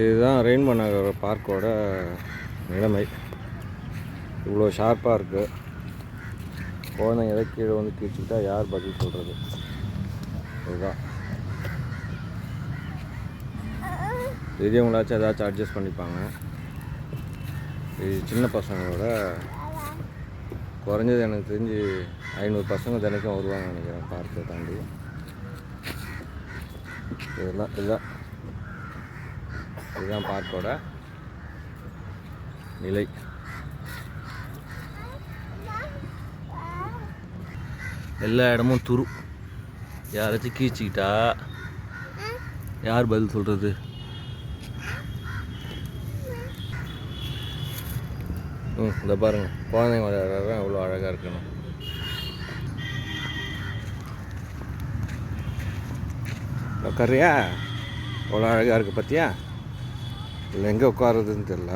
இதுதான் ரெயின்போ நகர் பார்க்கோட நிலைமை. இவ்வளோ ஷார்ப்பாக இருக்குது. குழந்தைங்க எதை கீழே வந்து கீழ்ச்சிக்கிட்டா யார் பதில் சொல்கிறது? இதுதான். பெரியவங்களாச்சும் ஏதாச்சும் அட்ஜஸ்ட் பண்ணிப்பாங்க. இது சின்ன பசங்களோட குறைஞ்சது எனக்கு தெரிஞ்சு 500 பசங்க தினைக்கும் வருவாங்க நினைக்கிறேன் பார்க்கை தாண்டி. இதுதான் பார்க்கோட நிலை. எல்லா இடமும் துரு. யாராச்சும் கீழ்ச்சிக்கிட்டா யார் பதில் சொல்கிறது? இந்த பாருங்கள், குழந்தைங்க விளையாடுற எவ்வளோ அழகாக இருக்கணும். உட்காரியா? அவ்வளோ அழகாக இருக்குது பார்த்தியா? இல்லை எங்கே உட்காருறதுன்னு தெரியல.